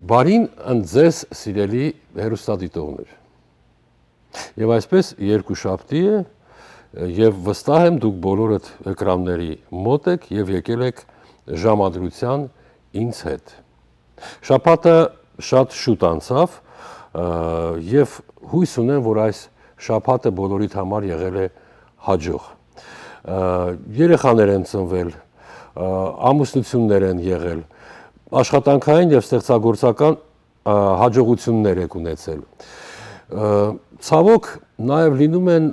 Բարին ընձեզ սիրելի հեռուստադիտողներ։ Եվ այսպես երկուշաբթի է եւ վստահ եմ դուք բոլորդ էկրանների մոտ եք եւ եկել եք ժամադրության ինձ հետ։ Շաբաթը շատ շուտ անցավ եւ հույս ունեմ, որ այս շաբաթը բոլորիդ համար եղել է հաջող։ Երեխաներ են ծնվել, ամուսնություններ են եղել, աշխատանքային եւ ստեղծագործական հաջողություններ եք ունեցել։ Ցավոք նաեւ լինում են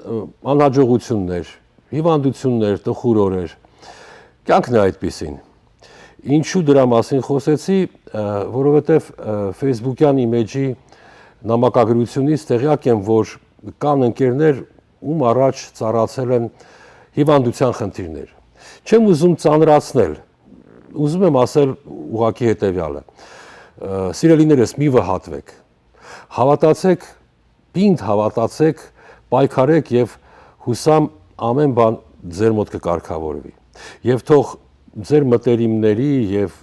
անհաջողություններ, հիվանդություններ, տխուր օրեր։ Կյանքն է այդպիսին։ Ինչու դրա մասին խոսեցի, որովհետեւ Facebook-յան իմեջի նամակագրությունից տեղյակ եմ, որ կան ընկերներ, ում առաջ ծառացել են հիվանդության խնդիրներ։ Չեմ ուզում ծանրացնել, ուզում եմ ասել ուղղակի հետևյալը. Սիրելիներս, մի վհատվեք, հավատացեք, պինդ հավատացեք, պայքարեք եւ հուսամ ամեն բան ձեր մոտ կկարգավորվի։ Եվ թող ձեր մտերիմների եւ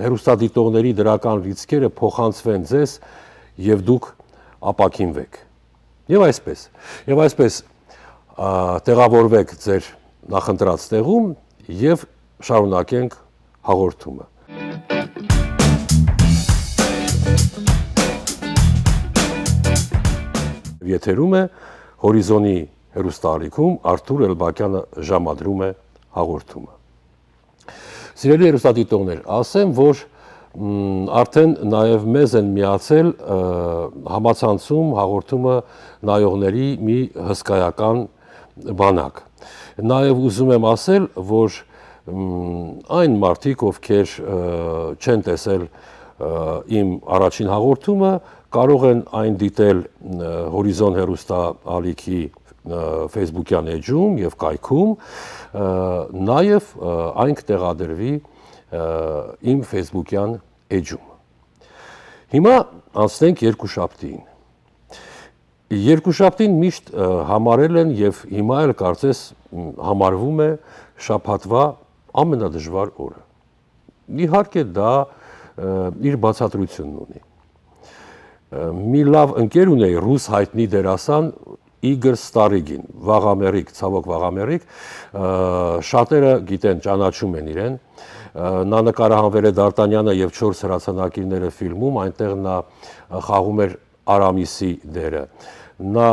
հեռուստադիտողների դրական լիցքերը փոխանցվեն ձեզ եւ դուք ապակինվեք։ Եվ այսպես տեղավորվեք ձեր նախընտրած տեղում եւ շարունակենք հաղորդումը։ Եթերում է Հորիզոնի հեռուստաալիքում Արթուր Էլբակյանը ժամադրում է հաղորդումը։ Սիրելի հեռուստադիտողներ, ասեմ, որ արդեն նաև մեզ են միացել համացանցում հաղորդումը նայողների մի հսկայական բանակ։ Նաև ուզում եմ ասել, որ այն մարդիկ, ովքեր չեն տեսել իմ առաջին հաղորդումը, կարող են այն դիտել Հորիզոն հեռուստաալիքի Facebook-յան էջում եւ կայքում, նաեւ այն կտեղադրվի իմ Facebook-յան էջում։ Հիմա անցնենք երկուշաբթիին։ Երկուշաբթին միշտ համարել են եւ հիմա էլ կարծես համարվում է շաբաթվա ամենադժվար օրը։ Իհարկե դա իր բացատրությունն ունի։ Մի լավ ընկեր ունեի, ռուս հայտնի դերասան Իգոր Ստարիգին, վաղամերիկ, ցավոք վաղամերիկ, շատերը գիտեն, ճանաչում են իրեն։ Նա նկարահանվել է Դարտանյանը եւ 4 հրացանակիրները ֆիլմում, այնտեղ նա խաղում էր Արամիսի դերը։ Նա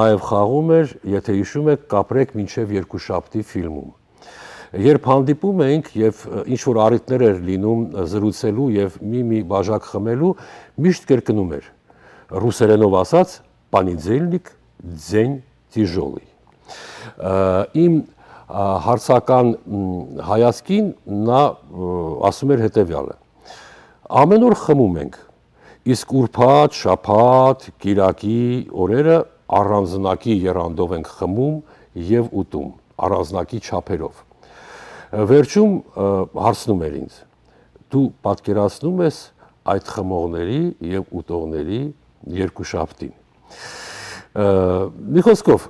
նաեւ խաղում էր, եթե հիշում եք, Կապրեք մինչև երկուշաբթի ֆիլմում։ Երբ հանդիպում էինք եւ ինչ որ առիթներ էր լինում զրուցելու եւ մի բաժակ խմելու, միշտ կրկնում էր ռուսերենով ասած «Պանիձելնիկ ձեն տիժոլի»։ Իմ հարցական հայացքին նա ասում էր հետեւյալը. ամեն օր խմում ենք, իսկ ուրբաթ, շաբաթ, կիրակի օրերը առանձնակի եռանդով ենք խմում եւ ուտում, առանձնակի չափերով։ Վերջում հարցնում էր ինձ. դու պատկերացնում ես այդ խմողների եւ ուտողների երկուշաբթին։ Մի խոսքով,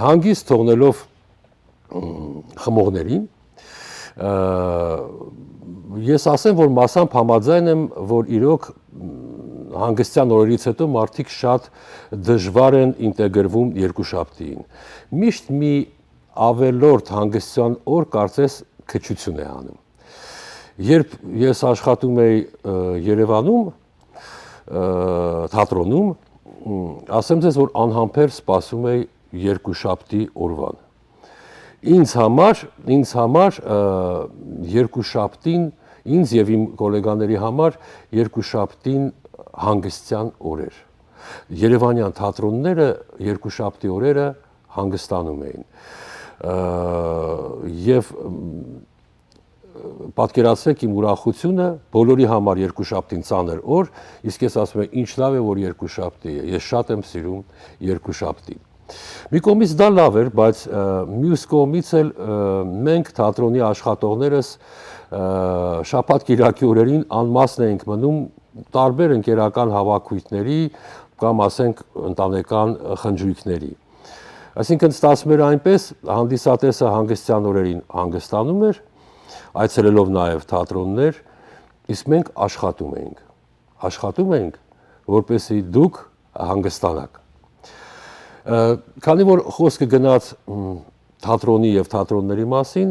հանգիստ թողնելով խմողներին, ես ասեմ, որ մասամբ համաձայն եմ, որ իրոք հանգստյան օրերից հետո մարդիկ շատ դժվար են ինտեգրվում երկուշաբթիին։ Միշտ մի ավելորդ հանգստյան օր կարծես քչություն է անում։ Երբ ես աշխատում էի Երևանում, թատրոնում, ասեմ ձեզ, որ անհամբեր սպասում էի երկուշաբթի օրվան։ Ինձ համար երկուշաբթին, ինձ եւ իմ գոլեգաների համար երկուշաբթին հանգստյան օր էր։ Երևանյան թատրոնները երկուշաբթի օրերը հանգստանում էին։ Եվ պատկերացրեք իմ ուրախությունը, բոլորի համար երկուշաբթին ծանր օր, իսկ ես ասում եմ, ինչ լավ է, որ երկուշաբթի է, ես շատ եմ սիրում երկուշաբթին։ Մի կողմից դա լավ էր, բայց մյուս կողմից էլ մենք թատրոնի աշխատողներս շաբաթ-կիրակի օրերին անմասն էինք մնում տարբեր ընկերական հավաքույթների կամ ասենք ընտանեկան խնջույքների։ Այսինքն ստացվում էր այնպես, հանդիսատեսը հանգստյան օրերին հանգստանում էր, այցելելով նաև թատրոններ, իսկ մենք աշխատում էինք։ աշխատում ենք, որպեսզի դուք հանգստանաք։ Քանի որ խոսքը գնաց թատրոնի եւ թատրոնների մասին,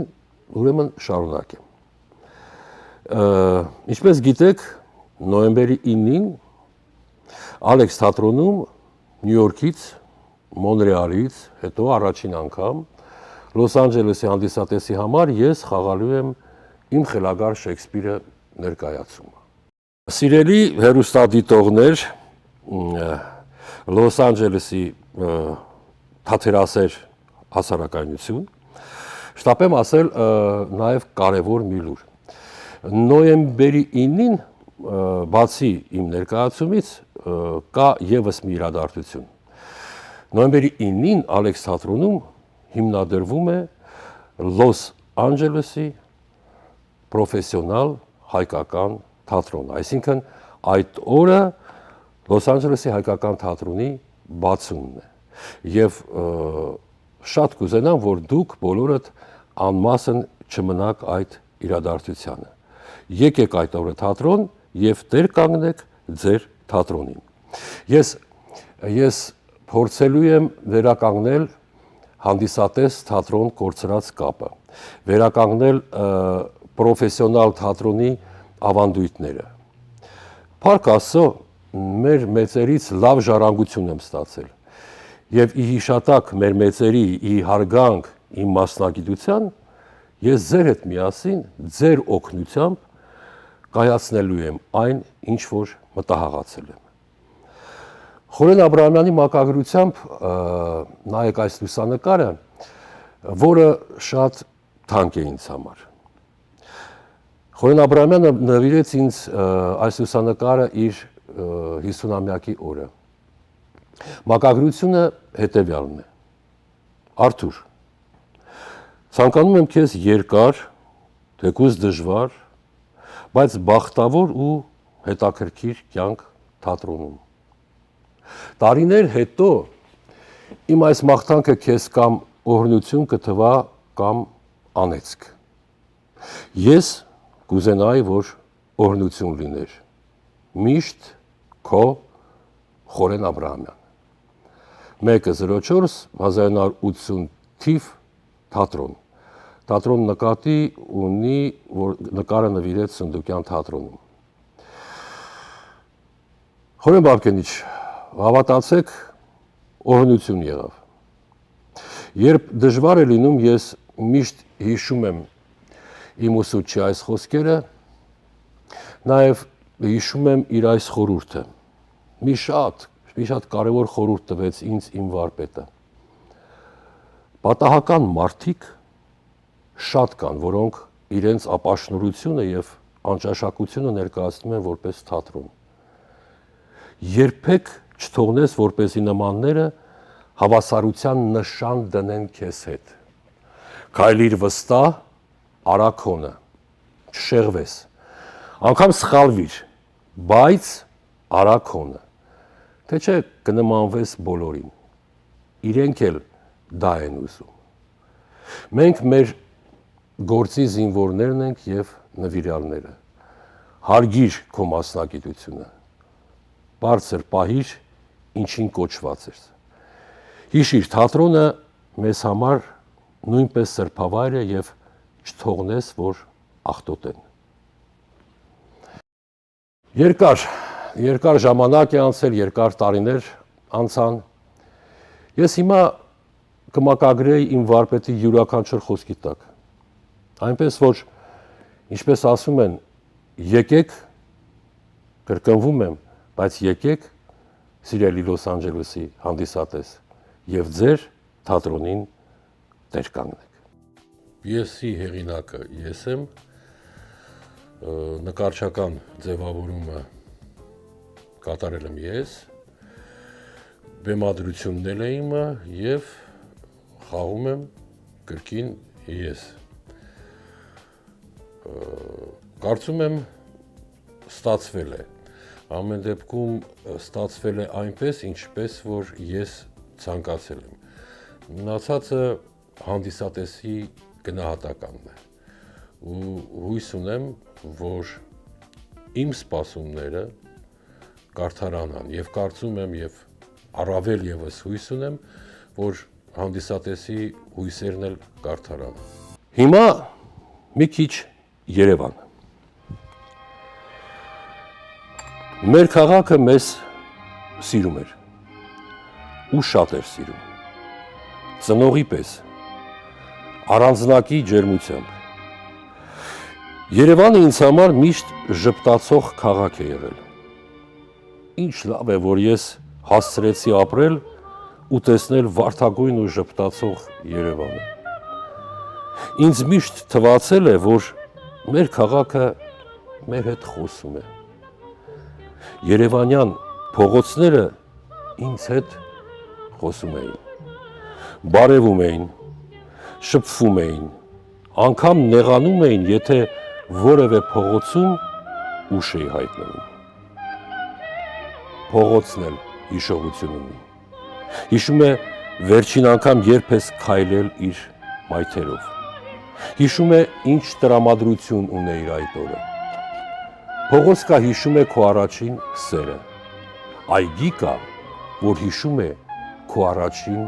ուրեմն շարունակեմ։ Ինչպես գիտեք, նոյեմբերի 9-ին Ալեքս թատրոնում Նյու Յորքից, Մոնրեալից, հետո առաջին անգամ Լոս Անջելեսի հանդիսատեսի համար ես խաղալու եմ իմ խելագար Շեքսպիրը ներկայացումը։ Սիրելի հեռուստադիտողներ, Լոս Անջելեսի թատերասեր հասարակայնություն, շտապեմ ասել նաև կարևոր մի լուր։ Նոյեմբերի 9-ին, բացի իմ ներկայացումից, կա եւս մի իրադարձություն։ Նոյեմբերի 9-ին Ալեքս թատրոնում հիմնադրվում է Լոս Անջելեսի պրոֆեսիոնալ հայկական թատրոն, այսինքն այդ օրը Լոս Անջելեսի հայկական թատրոնի բացումն է։ Եվ շատ կուզենամ, որ դուք բոլորդ անմասն չմնաք այդ իրադարձությանը։ Եկեք այդ օրը թատրոն եւ տեր կանգնեք ձեր թատրոնին։ Ես փորձելու եմ վերականգնել հանդիսատես թատրոն կորցրած կապը, վերականգնել պրոֆեսիոնալ թատրոնի ավանդույթները։ Փառք Աստծո, մեր մեծերից լավ ժառանգություն եմ ստացել։ Եվ ի հիշատակ մեր մեծերի, ի հարգանք իմ մասնագիտության, ես ձեր հետ միասին, ձեր օգնությամբ կայացնելու եմ այն, ինչ որ մտահղացել եմ։ Խորեն Աբրահամյանի մակագրությամբ նայեք այս լուսանկարը, որը շատ թանկ է ինձ համար։ Խորեն Աբրահամյանը նվիրեց ինձ այս լուսանկարը իր 50-ամյակի օրը։ Մակագրությունը հետևյալն է. Արթուր, ցանկանում եմ քեզ երկար, թեկուզ դժվար, բայց բախտավոր ու հետաքրքիր կյանք թատրոնում։ Տարիներ հետո իմ այս մաղթանքը քեզ կամ օրհնություն կթվա կամ անեծք։ Ես կուզենայի, որ օրհնություն լիներ։ Միշտ քո Խորեն Աբրահամյան։ 1-04-1980 թիվ թատրոն։ Թատրոն նկատի ունի, որ նկարը նվիրեց Սնդուկյան թատրոնում։ Խորեն Բաբկենիչ, հավատացեք, օրհնություն եղավ։ Երբ դժվար է լինում, ես միշտ հիշում եմ իմ ուսուցչի այս խոսքերը, նաև հիշում եմ իր այս խորհուրդը։ Մի շատ կարևոր խորհուրդ տվեց ինձ իմ վարպետը։ Պատահական մարդիկ շատ կան, որոնք իրենց ապաշնորհությունը եւ անճաշակությունը ներկայացնում են որպես թատրոն։ Երբեք չթողնես, որպեսզի նմանները հավասարության նշան դնեն քեզ հետ։ Քայլիր վստահ, արա քոնը, չշեղվես, անգամ սխալվիր, բայց արա քոնը, թե չէ կնմանվես բոլորին, իրենք էլ դա են ուզում։ Մենք մեր գործի զինվորներն ենք եւ նվիրյալները, հարգիր քո մասնագիտությունը, բարձր պահիր, ինչին կոչված ես։ Հիշիր, թատրոնը մեզ համար նույնպես սրբավայր է եւ չթողնես, որ աղտոտեն։ Երկար ժամանակ է անցել, երկար տարիներ անցան։ Ես հիմա կմակագրեի իմ վարպետի յուրաքանչյուր խոսքի տակ։ Այնպես որ, ինչպես ասում են, եկեք, կրկնվում եմ, բայց եկեք, սիրելի Լոս Անջելեսի հանդիսատես, եւ ձեր թատրոնին տեր կանգնեք։ Պիեսի հեղինակը ես եմ, նկարչական ձևավորումը կատարել եմ ես, բեմադրությունն է իմը եւ խաղում եմ կրկին ես։ Կարծում եմ ստացվել է։ Ամեն դեպքում ստացվել է այնպես, ինչպես որ ես ցանկացել եմ։ Մնացածը հանդիսատեսի գնահատականն է։ Ու հույս ունեմ, որ իմ սպասումները կարդարանան եւ կարծում եմ եւ առավել եւս հույս ունեմ, որ հանդիսատեսի հույսերն էլ կարդարանան։ Հիմա մի քիչ Երևան։ Մեր քաղաքը մեզ սիրում էր ու շատ էր սիրում։ Ծնողի պես, առանձնակի ջերմությամբ։ Երևանը ինձ համար միշտ ժպտացող քաղաք է եղել։ Ինչ լավ է, որ ես հասցրեցի ապրել ու տեսնել վարդագույն ու ժպտացող Երևանը։ Ինձ միշտ թվացել է, որ մեր քաղաքը մեր հետ խոսում է։ Երևանյան փողոցները ինձ հետ խոսում էին, բարևում էին, շփվում էին, անգամ նեղանում էին, եթե որևէ փողոցում ուշ էի հայտնվում։ Փողոցն էլ հիշողություն ունի։ Հիշում է վերջին անգամ երբ ես քայլել իր մայթերով։ Հիշում է ինչ տրամադրություն ունեիր այդ օրը։ Փողոց կա հիշում է քո առաջին սերը։ Այգի կա, որ հիշում է քո առաջին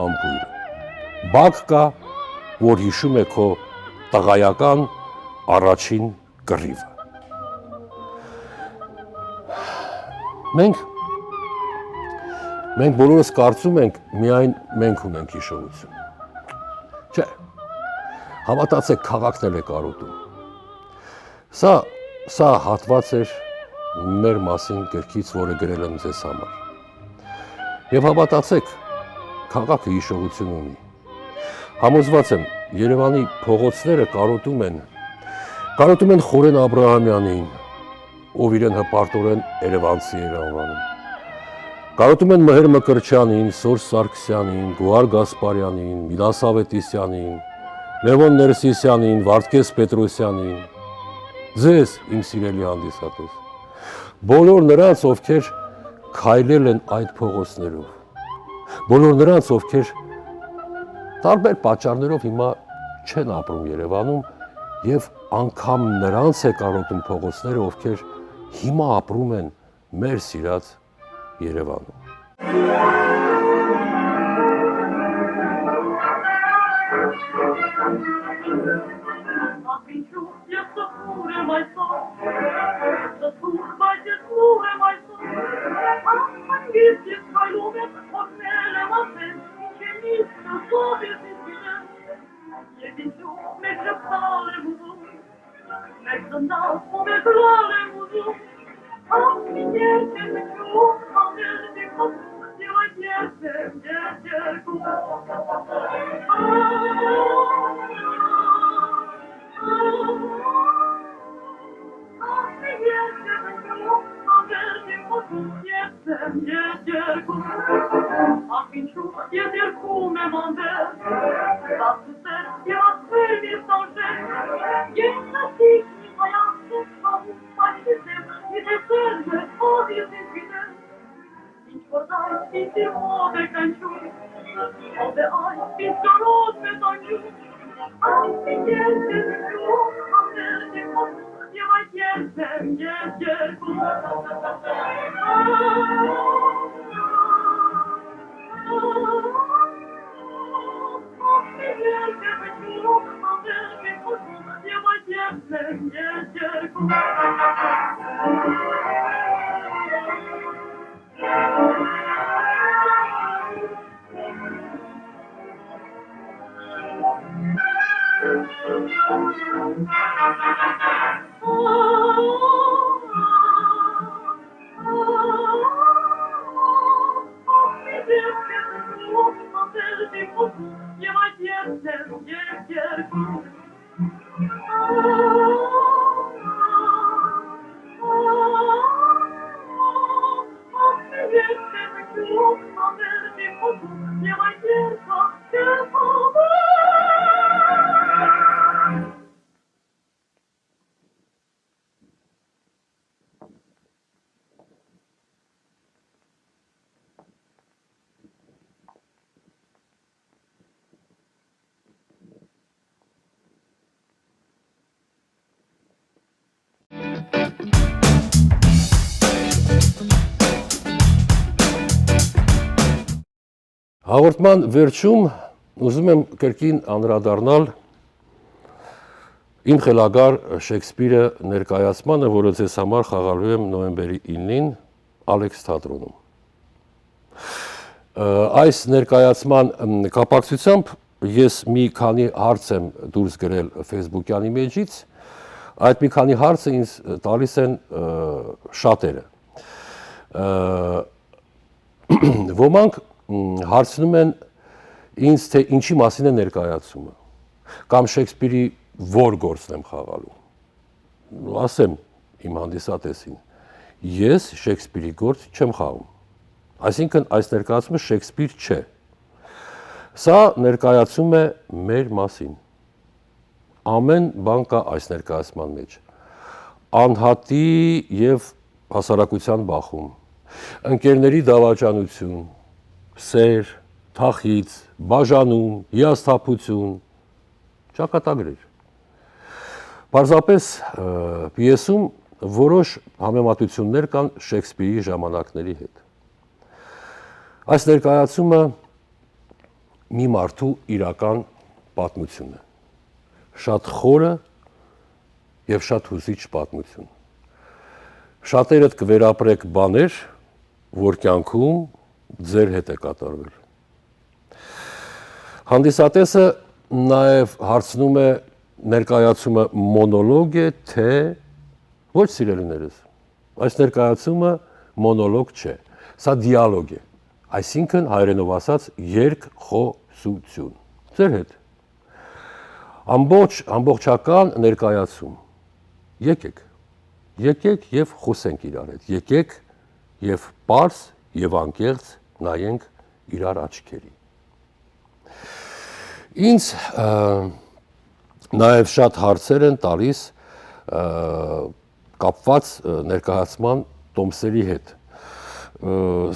համբույրը։ Բակ կա, որ հիշում է քո տղայական առաջին կռիվը։ Մենք բոլորս կարծում ենք, միայն մենք ունենք հիշողություն։ Չէ, հավատացեք, քաղաքն էլ է կարոտում։ Սա հատված էր մեր մասին գրքից, որը գրել եմ ձեզ համար։ Եվ հավատացեք, քաղաքը հիշողություն ունի։ Համոզված եմ, Երևանի փողոցները կարոտում են Խորեն Աբրահամյանին, ով իրեն հպարտորեն Երևանցի էր անվանում։ Կարոտում են Մհեր Մկրտչյանին, Սորժ Սարգսյանին, Գոհար Գասպարյանին, Միլաս Ավետիսյանին, Լևոն Ներսիսյանին, Վարդգես Պետրոսյանին, ձեզ, իմ սիրելի հանդիսատես, բոլոր նրանց, ովքեր քայլել են այդ փողոցներով, բոլոր նրանց, ովքեր տարբեր պատճառներով հիմա չեն ապրում Երևանում եւ անգամ նրանց է կարոտում փողոցները, ովքեր հիմա ապրում են մեր սիրած Երևանում։ Հաղորդման վերջում ուզում եմ կրկին անդրադառնալ իմ խելագար Շեքսպիրը ներկայացմանը, որը ձեզ համար խաղալու եմ նոյեմբերի 9-ին Ալեքս թատրոնում։ Այս ներկայացման կապակցությամբ ես մի քանի հարց եմ դուրս գրել Facebook-յանի մեջից, այդ մի քանի հարցը ինձ տալիս են շատերը։ Ոմանք հարցնում են ինձ, թե ինչի մասին է ներկայացումը, կամ Շեքսպիրի որ գործն եմ խաղալու։ Ասեմ իմ հանդիսատեսին, ես Շեքսպիրի գործ չեմ խաղում, այսինքն այս ներկայացումը Շեքսպիր չէ։ Սա ներկայացում է մեր մասին, ամեն բան կա այս ներկայացման մեջ, անհատի և հասարակության բախում, ընկերների դավաճանություն, սեր, թախիծ, բաժանում, հիասթափություն, ճակատագրեր։ Պարզապես պիեսում որոշ համեմատություններ կան Շեքսպիրի ժամանակների հետ։ Այս ներկայացումը մի մարդու իրական պատմություն է, շատ խորը և շատ հուզիչ պատմություն։ Շատերդ կվերապրեք բաներ, որ կյանքում ձեր հետ է կատարվել։ Հանդիսատեսը նաև հարցնում է ներկայացումը մոնոլոգ է, թե ոչ սիրելիներս, այս ներկայացումը մոնոլոգ չէ, սա դիալոգ է, այսինքն հայերենով ասած երկխոսություն, ձեր հետ, ամբողջական ներկայացում, եկեք և խոսենք իրար հետ, եկեք և պարզ և անկեղծ նայենք իրար աչքերի։ Ինձ նաև շատ հարցեր են տալիս կապված ներկայացման տոմսերի հետ։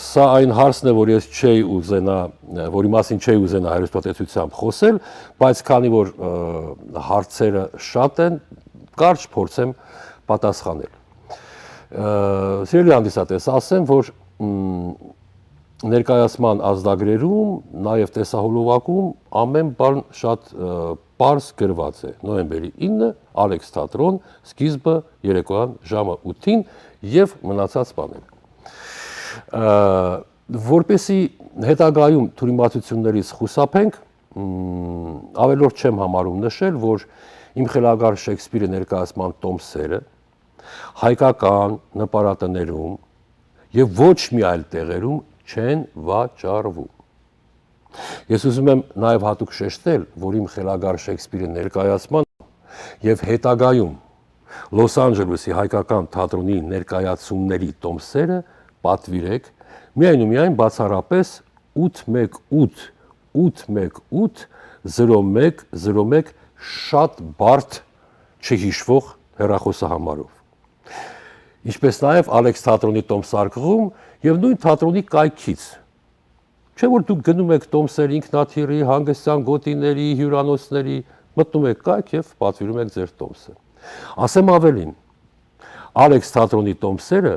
Սա այն հարցն է, որի մասին չէի ուզենա հեռուստատեսությամբ խոսել, բայց քանի որ հարցերը շատ են, կարճ փորձեմ պատասխանել։ Սիրելի հանդիսատես, ասեմ, որ ներկայացման ազդագրերում, նաև տեսահոլովակում ամեն բան շատ պարզ գրված է, նոյեմբերի 9-ը, Ալեքս թատրոն, սկիզբը երեկոյան ժամը 8-ին և մնացած բաները։ Որպեսզի հետագայում թյուրիմացություններից խուսափենք, ավելորդ չեմ համարում նշել, որ իմ խելագար Շեքսպիրը ներկայացման տոմսերը հայկական նպարատներում և ոչ մի այլ տեղերում չեն վաճառվում։ Ես ուզում եմ նաև հատուկ շեշտել, որ իմ խելագար Շեքսպիրը ներկայացման և հետագայում Լոս Անջելեսի հայկական թատրոնի ներկայացումների տոմսերը պատվիրեք միայն ու միայն բացառապես 818-818-0101 շատ բարդ չհիշվող հեռախոսահամարով։ Ինչպես նաև Ալեքս թատրոնի տոմսարկղում և նույն թատրոնի կայքից։ Չէ որ դուք գնում եք տոմսեր ինքնաթիռի, հանգստյան գոտիների, հյուրանոցների, մտնում եք կայք և պատվիրում եք ձեր տոմսը։ Ասեմ ավելին, Ալեքս թատրոնի տոմսերը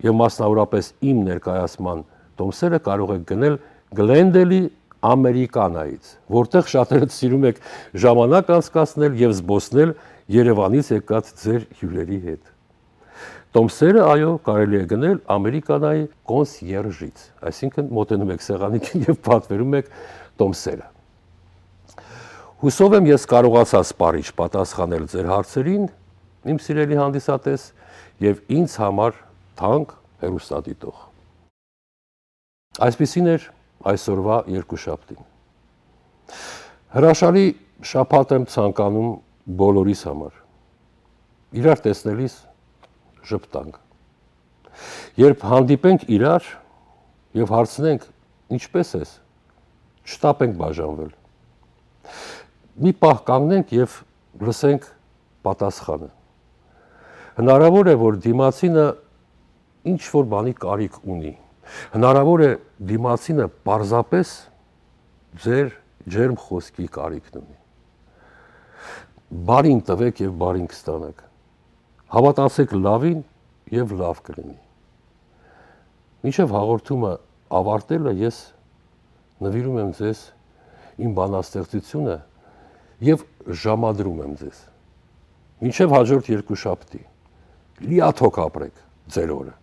և մասնավորապես իմ ներկայացման տոմսերը կարող եք գնել Գլենդելի Ամերիկանայից, որտեղ շատերդ սիրում եք ժամանակ անցկացնել և զբոսնել Երևանից եկած ձեր հյուրերի հետ։ Տոմսերը, այո, կարելի է գնել Ամերիկանայի կոնսիերջից, այսինքն մոտենում եք սեղանին և պատվիրում եք տոմսերը։ Հուսով եմ ես կարողացա սպառիչ պատասխանել ձեր հարցերին, իմ սիրելի հանդիսատես, և ինձ համար թանկ հեռուստադիտող։ Այսպիսին էր այսօրվա երկուշաբթին։ Հրաշալի շաբաթ եմ ցանկանում բոլորիս համար։ Իրար տեսնելիս ժպտանք։ Երբ հանդիպենք իրար և հարցնենք ինչպես ես, չտապենք բաժանվել։ Մի պահ կանգնենք և լսենք պատասխանը։ Հնարավոր է, որ դիմացինը ինչ-որ բանի կարիք ունի։ Հնարավոր է դիմացինը պարզապես ձեր ջերմ խոսքի կարիքն ունի։ Բարին տվեք և բարին կստանաք։ Հավատացեք լավին և լավ կլինի։ Մինչև հաղորդումը ավարտելը ես նվիրում եմ ձեզ իմ բանաստեղծությունը եւ ժամադրում եմ ձեզ մինչեւ հաջորդ երկուշաբթի լիաթոք ապրեք ձեր օրը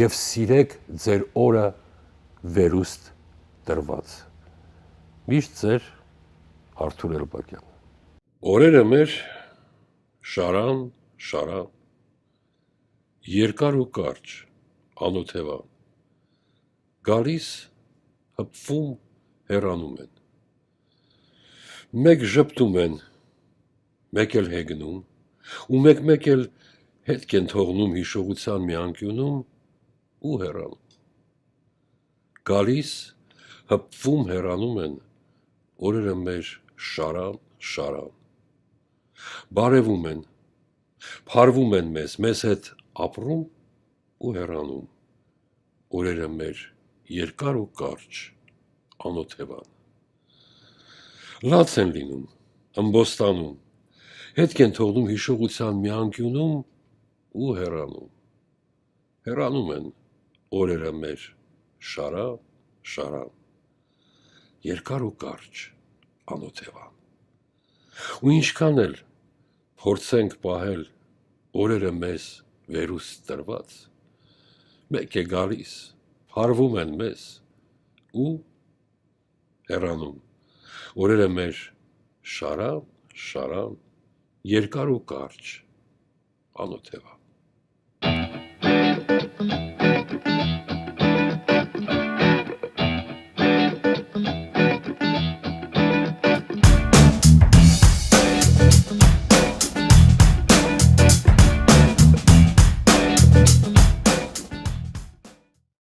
եւ սիրեք ձեր օրը վերուստ տրված միշտ ձեր Արթուր Էլբակյան օրերը մեր շարան երկար ու կարճ անօթևան գալիս հպվում հեռանում են մեկ ժպտում են մեկ էլ հեգնում ու մեկ էլ հետք են թողնում հիշողության մի անկյունում ու հեռանում գալիս հպվում հեռանում են օրերը մեր շարան բարևում են փարվում են մեզ հետ ապրում ու հեռանում օրերը մեր երկար ու կարճ անօթևան լաց են լինում ըմբոստանում հետք են թողնում հիշողության մի անկյունում ու հեռանում են օրերը մեր շարան երկար ու կարճ անօթևան ու ինչքան էլ փորձենք պահել օրերը մեզ վերուստ տրված մեկ է գալիս փարվում են մեզ ու հեռանում օրերը մեր շարան երկար ու կարճ անօթևան